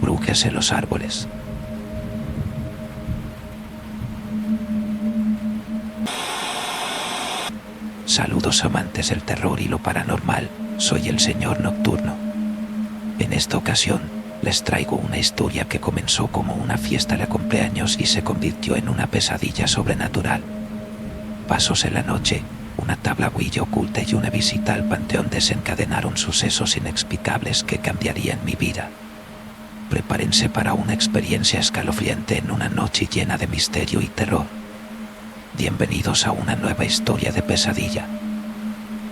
brujas en los árboles. Saludos amantes del terror y lo paranormal, soy el Señor Nocturno. En esta ocasión, les traigo una historia que comenzó como una fiesta de cumpleaños y se convirtió en una pesadilla sobrenatural. Pasos en la noche, una tabla Ouija oculta y una visita al panteón desencadenaron sucesos inexplicables que cambiarían mi vida. Prepárense para una experiencia escalofriante en una noche llena de misterio y terror. Bienvenidos a una nueva historia de pesadilla.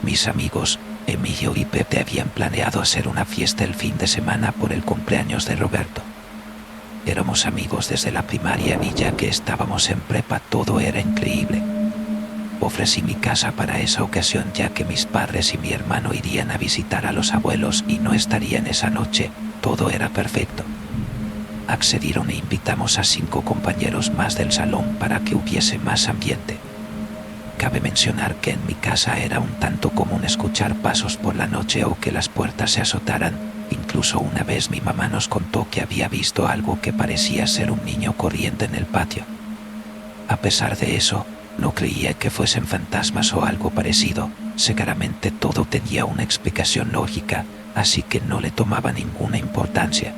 Mis amigos, Emilio y Pepe habían planeado hacer una fiesta el fin de semana por el cumpleaños de Roberto. Éramos amigos desde la primaria y ya que estábamos en prepa todo era increíble. Ofrecí mi casa para esa ocasión ya que mis padres y mi hermano irían a visitar a los abuelos y no estarían esa noche, todo era perfecto. Accedieron e invitamos a 5 compañeros más del salón para que hubiese más ambiente. Cabe mencionar que en mi casa era un tanto común escuchar pasos por la noche o que las puertas se azotaran. Incluso una vez mi mamá nos contó que había visto algo que parecía ser un niño corriendo en el patio. A pesar de eso, no creía que fuesen fantasmas o algo parecido. Seguramente todo tenía una explicación lógica, así que no le tomaba ninguna importancia.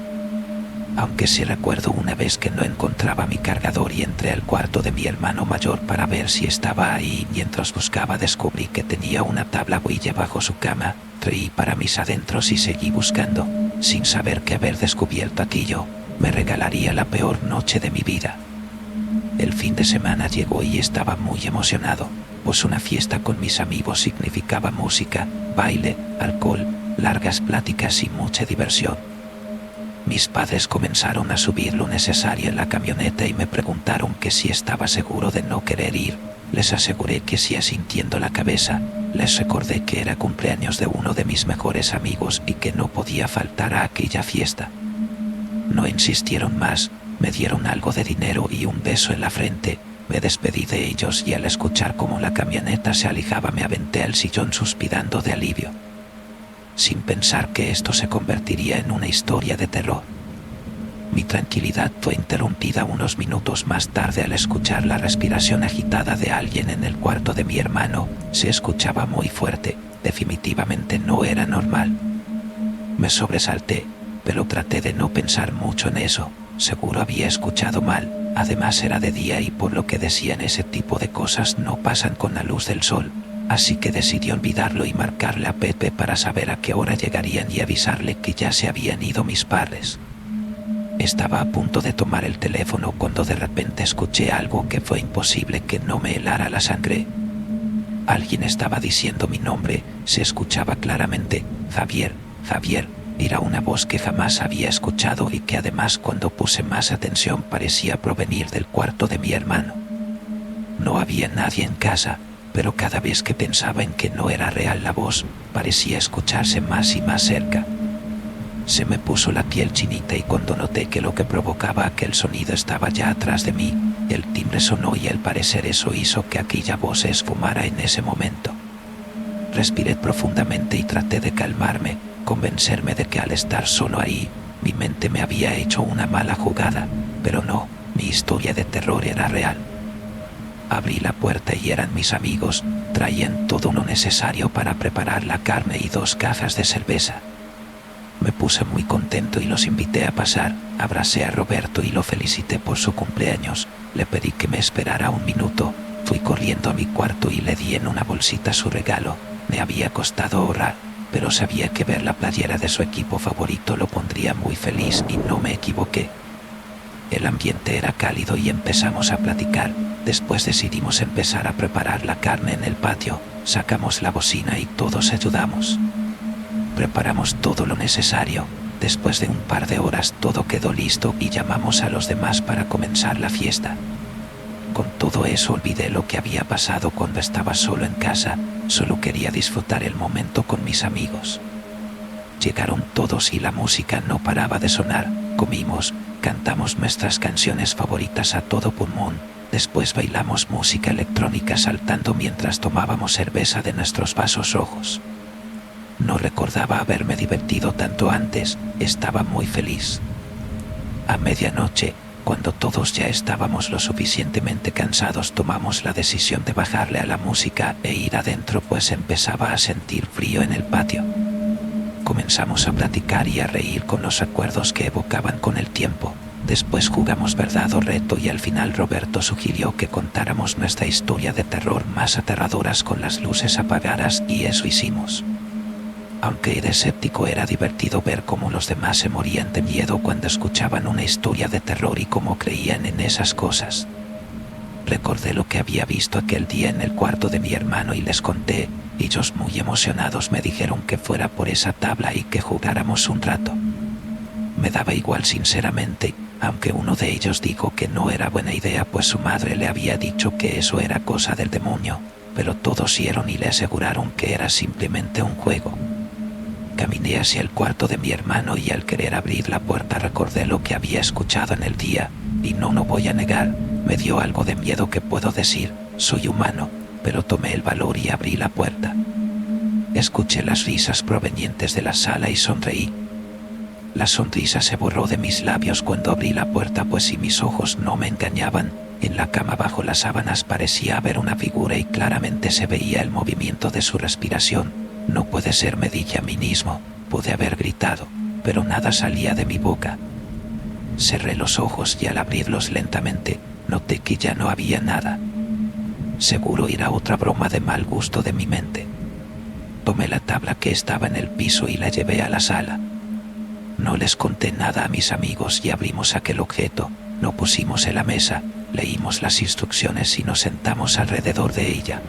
Aunque sí recuerdo una vez que no encontraba mi cargador y entré al cuarto de mi hermano mayor para ver si estaba ahí. Mientras buscaba descubrí que tenía una tabla Ouija bajo su cama. Creí para mis adentros y seguí buscando, sin saber que haber descubierto aquello me regalaría la peor noche de mi vida. El fin de semana llegó y estaba muy emocionado, pues una fiesta con mis amigos significaba música, baile, alcohol, largas pláticas y mucha diversión. Mis padres comenzaron a subir lo necesario en la camioneta y me preguntaron que si estaba seguro de no querer ir. Les aseguré que sí asintiendo la cabeza. Les recordé que era cumpleaños de uno de mis mejores amigos y que no podía faltar a aquella fiesta. No insistieron más, me dieron algo de dinero y un beso en la frente. Me despedí de ellos y al escuchar cómo la camioneta se alejaba me aventé al sillón suspirando de alivio, sin pensar que esto se convertiría en una historia de terror. Mi tranquilidad fue interrumpida unos minutos más tarde al escuchar la respiración agitada de alguien en el cuarto de mi hermano. Se escuchaba muy fuerte, definitivamente no era normal. Me sobresalté, pero traté de no pensar mucho en eso. Seguro había escuchado mal, además era de día y por lo que decían ese tipo de cosas no pasan con la luz del sol. Así que decidí olvidarlo y marcarle a Pepe para saber a qué hora llegarían y avisarle que ya se habían ido mis padres. Estaba a punto de tomar el teléfono cuando de repente escuché algo que fue imposible que no me helara la sangre. Alguien estaba diciendo mi nombre, se escuchaba claramente, Javier, Javier, era una voz que jamás había escuchado y que además cuando puse más atención parecía provenir del cuarto de mi hermano. No había nadie en casa, pero cada vez que pensaba en que no era real la voz, parecía escucharse más y más cerca. Se me puso la piel chinita y cuando noté que lo que provocaba aquel sonido estaba ya atrás de mí, el timbre sonó y al parecer eso hizo que aquella voz se esfumara en ese momento. Respiré profundamente y traté de calmarme, convencerme de que al estar solo ahí, mi mente me había hecho una mala jugada, pero no, mi historia de terror era real. Abrí la puerta y eran mis amigos, traían todo lo necesario para preparar la carne y 2 cajas de cerveza. Me puse muy contento y los invité a pasar, abracé a Roberto y lo felicité por su cumpleaños, le pedí que me esperara un minuto, fui corriendo a mi cuarto y le di en una bolsita su regalo. Me había costado ahorrar, pero sabía que ver la playera de su equipo favorito lo pondría muy feliz y no me equivoqué. El ambiente era cálido y empezamos a platicar. Después decidimos empezar a preparar la carne en el patio, sacamos la bocina y todos ayudamos. Preparamos todo lo necesario. Después de un par de horas todo quedó listo y llamamos a los demás para comenzar la fiesta. Con todo eso olvidé lo que había pasado cuando estaba solo en casa, solo quería disfrutar el momento con mis amigos. Llegaron todos y la música no paraba de sonar, comimos, cantamos nuestras canciones favoritas a todo pulmón, después bailamos música electrónica saltando mientras tomábamos cerveza de nuestros vasos rojos. No recordaba haberme divertido tanto antes, estaba muy feliz. A medianoche, cuando todos ya estábamos lo suficientemente cansados, tomamos la decisión de bajarle a la música e ir adentro, pues empezaba a sentir frío en el patio. Comenzamos a platicar y a reír con los recuerdos que evocaban con el tiempo. Después jugamos verdad o reto y al final Roberto sugirió que contáramos nuestra historia de terror más aterradoras con las luces apagadas y eso hicimos. Aunque era escéptico, era divertido ver cómo los demás se morían de miedo cuando escuchaban una historia de terror y cómo creían en esas cosas. Recordé lo que había visto aquel día en el cuarto de mi hermano y les conté. Ellos muy emocionados me dijeron que fuera por esa tabla y que jugáramos un rato. Me daba igual sinceramente, aunque uno de ellos dijo que no era buena idea pues su madre le había dicho que eso era cosa del demonio, pero todos rieron y le aseguraron que era simplemente un juego. Caminé hacia el cuarto de mi hermano y al querer abrir la puerta recordé lo que había escuchado en el día, y no voy a negar, me dio algo de miedo. Que puedo decir, soy humano, pero tomé el valor y abrí la puerta. Escuché las risas provenientes de la sala y sonreí. La sonrisa se borró de mis labios cuando abrí la puerta, pues si mis ojos no me engañaban, en la cama bajo las sábanas parecía haber una figura y claramente se veía el movimiento de su respiración. No puede ser, me dije a mí mismo. Pude haber gritado, pero nada salía de mi boca. Cerré los ojos y al abrirlos lentamente, noté que ya no había nada. Seguro era otra broma de mal gusto de mi mente. Tomé la tabla que estaba en el piso y la llevé a la sala. No les conté nada a mis amigos y abrimos aquel objeto, lo pusimos en la mesa, leímos las instrucciones y nos sentamos alrededor de ella.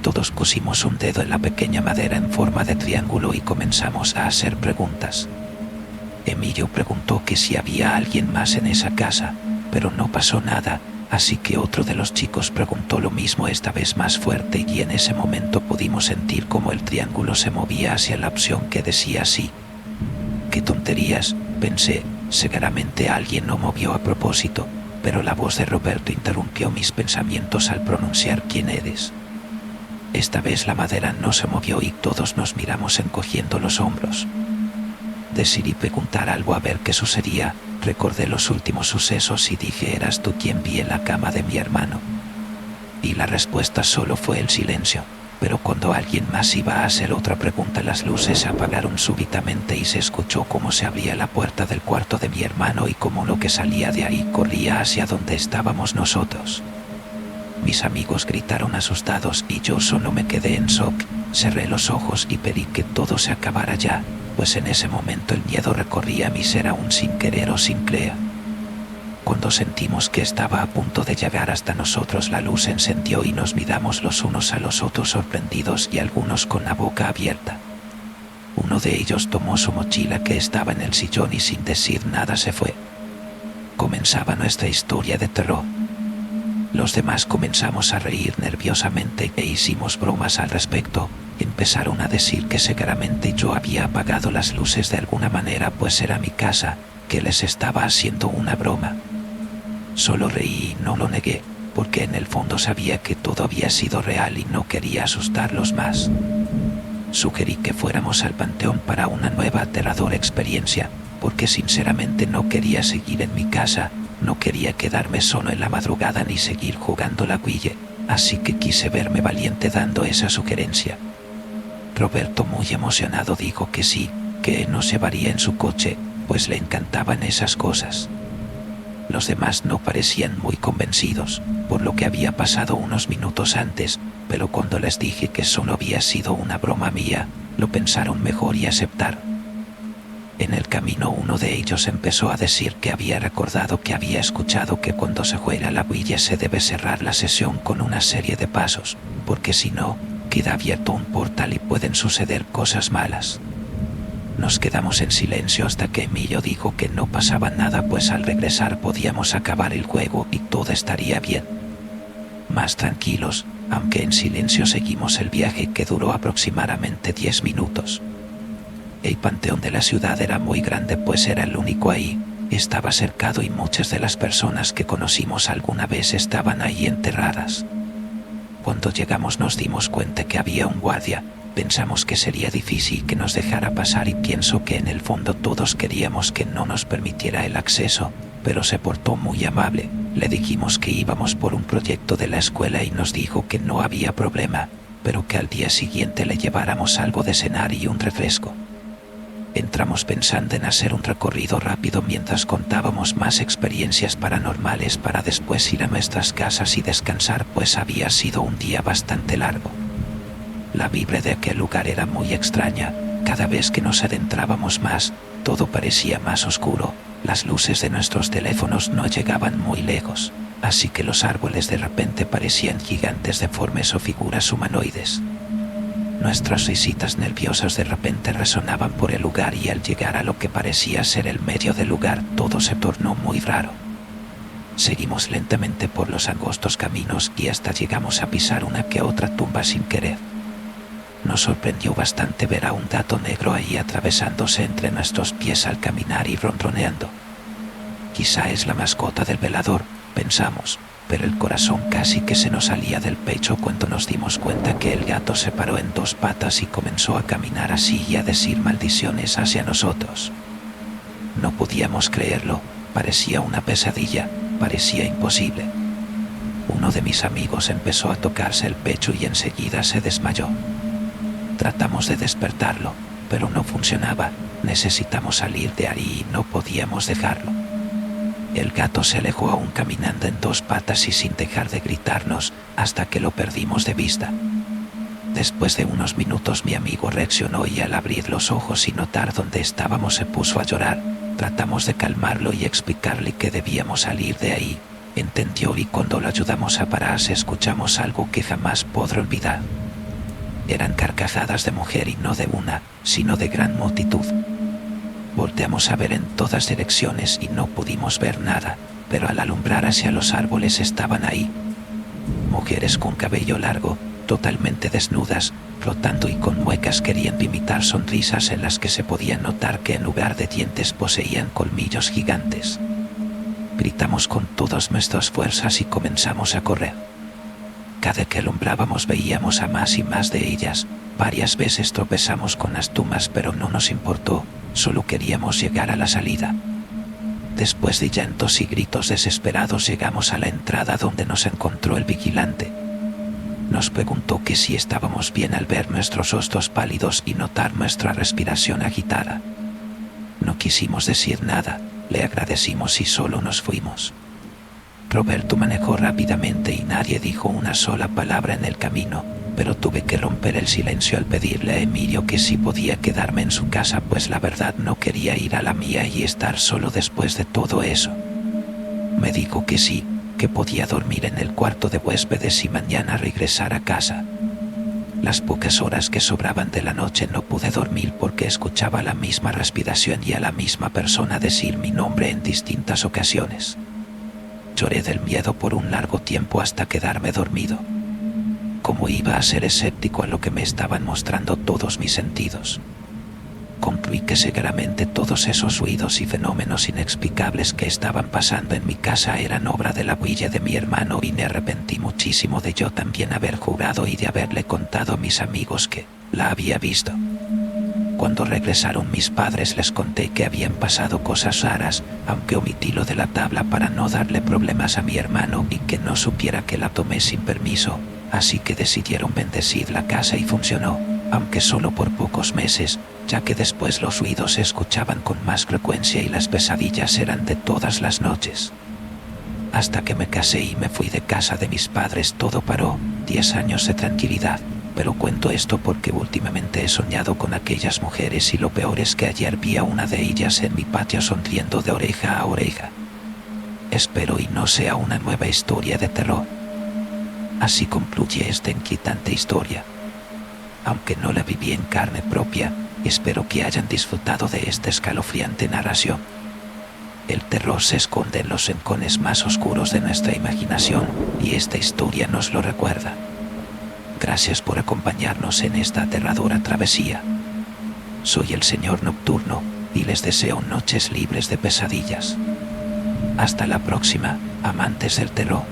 Todos pusimos un dedo en la pequeña madera en forma de triángulo y comenzamos a hacer preguntas. Emilio preguntó que si había alguien más en esa casa, pero no pasó nada, así que otro de los chicos preguntó lo mismo, esta vez más fuerte, y en ese momento pudimos sentir como el triángulo se movía hacia la opción que decía sí. «Qué tonterías», pensé, seguramente alguien lo movió a propósito, pero la voz de Roberto interrumpió mis pensamientos al pronunciar «¿Quién eres?». Esta vez la madera no se movió y todos nos miramos encogiendo los hombros. Decidí preguntar algo a ver qué sucedía. Recordé los últimos sucesos y dije: «¿Eras tú quien vi en la cama de mi hermano?». Y la respuesta solo fue el silencio. Pero cuando alguien más iba a hacer otra pregunta, las luces se apagaron súbitamente y se escuchó cómo se abría la puerta del cuarto de mi hermano y cómo lo que salía de ahí corría hacia donde estábamos nosotros. Mis amigos gritaron asustados y yo solo me quedé en shock. Cerré los ojos y pedí que todo se acabara ya, pues en ese momento el miedo recorría mi ser aún sin querer o sin creer. Cuando sentimos que estaba a punto de llegar hasta nosotros, la luz se encendió y nos miramos los unos a los otros sorprendidos y algunos con la boca abierta. Uno de ellos tomó su mochila que estaba en el sillón y sin decir nada se fue. Comenzaba nuestra historia de terror. Los demás comenzamos a reír nerviosamente e hicimos bromas al respecto. Empezaron a decir que seguramente yo había apagado las luces de alguna manera, pues era mi casa, que les estaba haciendo una broma. Solo reí y no lo negué, porque en el fondo sabía que todo había sido real y no quería asustarlos más. Sugerí que fuéramos al panteón para una nueva aterradora experiencia, porque sinceramente no quería seguir en mi casa. No quería quedarme solo en la madrugada ni seguir jugando la Ouija, así que quise verme valiente dando esa sugerencia. Roberto, muy emocionado, dijo que sí, que él nos llevaría en su coche, pues le encantaban esas cosas. Los demás no parecían muy convencidos, por lo que había pasado unos minutos antes, pero cuando les dije que solo había sido una broma mía, lo pensaron mejor y aceptaron. En el camino uno de ellos empezó a decir que había recordado que había escuchado que cuando se juega la Ouija se debe cerrar la sesión con una serie de pasos, porque si no, queda abierto un portal y pueden suceder cosas malas. Nos quedamos en silencio hasta que Emilio dijo que no pasaba nada, pues al regresar podíamos acabar el juego y todo estaría bien. Más tranquilos, aunque en silencio, seguimos el viaje, que duró aproximadamente 10 minutos. El panteón de la ciudad era muy grande, pues era el único ahí. Estaba cercado y muchas de las personas que conocimos alguna vez estaban ahí enterradas. Cuando llegamos nos dimos cuenta que había un guardia, Pensamos que sería difícil que nos dejara pasar y pienso que en el fondo todos queríamos que no nos permitiera el acceso, pero se portó muy amable. Le dijimos que íbamos por un proyecto de la escuela y nos dijo que no había problema, pero que al día siguiente le lleváramos algo de cenar y un refresco. Entramos pensando en hacer un recorrido rápido mientras contábamos más experiencias paranormales para después ir a nuestras casas y descansar, pues había sido un día bastante largo. La vibra de aquel lugar era muy extraña. Cada vez que nos adentrábamos más, todo parecía más oscuro. Las luces de nuestros teléfonos no llegaban muy lejos, así que los árboles de repente parecían gigantes deformes o figuras humanoides. Nuestras risitas nerviosas de repente resonaban por el lugar y al llegar a lo que parecía ser el medio del lugar, todo se tornó muy raro. Seguimos lentamente por los angostos caminos y hasta llegamos a pisar una que otra tumba sin querer. Nos sorprendió bastante ver a un gato negro ahí atravesándose entre nuestros pies al caminar y ronroneando. Quizá es la mascota del velador, pensamos, pero el corazón casi que se nos salía del pecho cuando nos dimos cuenta que el gato se paró en dos patas y comenzó a caminar así y a decir maldiciones hacia nosotros. No podíamos creerlo, parecía una pesadilla, parecía imposible. Uno de mis amigos empezó a tocarse el pecho y enseguida se desmayó. Tratamos de despertarlo, pero no funcionaba. Necesitamos salir de ahí y no podíamos dejarlo. El gato se alejó aún caminando en dos patas y sin dejar de gritarnos hasta que lo perdimos de vista. Después de unos minutos mi amigo reaccionó y al abrir los ojos y notar dónde estábamos se puso a llorar. Tratamos de calmarlo y explicarle que debíamos salir de ahí. Entendió y cuando lo ayudamos a pararse escuchamos algo que jamás podré olvidar. Eran carcajadas de mujer y no de una, sino de gran multitud. Volteamos a ver en todas direcciones y no pudimos ver nada, pero al alumbrar hacia los árboles estaban ahí. Mujeres con cabello largo, totalmente desnudas, flotando y con muecas queriendo imitar sonrisas en las que se podía notar que en lugar de dientes poseían colmillos gigantes. Gritamos con todas nuestras fuerzas y comenzamos a correr. Cada que alumbrábamos veíamos a más y más de ellas. Varias veces tropezamos con las tumbas, pero no nos importó, solo queríamos llegar a la salida. Después de llantos y gritos desesperados llegamos a la entrada donde nos encontró el vigilante. Nos preguntó que si estábamos bien al ver nuestros rostros pálidos y notar nuestra respiración agitada. No quisimos decir nada, le agradecimos y solo nos fuimos. Roberto manejó rápidamente y nadie dijo una sola palabra en el camino, pero tuve que romper el silencio al pedirle a Emilio que si podía quedarme en su casa, pues la verdad no quería ir a la mía y estar solo después de todo eso. Me dijo que sí, que podía dormir en el cuarto de huéspedes y mañana regresar a casa. Las pocas horas que sobraban de la noche no pude dormir porque escuchaba la misma respiración y a la misma persona decir mi nombre en distintas ocasiones. Lloré del miedo por un largo tiempo hasta quedarme dormido. ¿Cómo iba a ser escéptico a lo que me estaban mostrando todos mis sentidos? Concluí que seguramente todos esos ruidos y fenómenos inexplicables que estaban pasando en mi casa eran obra de la huilla de mi hermano y me arrepentí muchísimo de yo también haber jurado y de haberle contado a mis amigos que la había visto. Cuando regresaron mis padres les conté que habían pasado cosas raras, aunque omití lo de la tabla para no darle problemas a mi hermano y que no supiera que la tomé sin permiso, así que decidieron bendecir la casa y funcionó, aunque solo por pocos meses, ya que después los ruidos se escuchaban con más frecuencia y las pesadillas eran de todas las noches. Hasta que me casé y me fui de casa de mis padres todo paró, 10 años de tranquilidad. Pero cuento esto porque últimamente he soñado con aquellas mujeres y lo peor es que ayer vi a una de ellas en mi patio sonriendo de oreja a oreja. Espero y no sea una nueva historia de terror. Así concluye esta inquietante historia. Aunque no la viví en carne propia, espero que hayan disfrutado de esta escalofriante narración. El terror se esconde en los rincones más oscuros de nuestra imaginación y esta historia nos lo recuerda. Gracias por acompañarnos en esta aterradora travesía. Soy el Señor Nocturno y les deseo noches libres de pesadillas. Hasta la próxima, amantes del terror.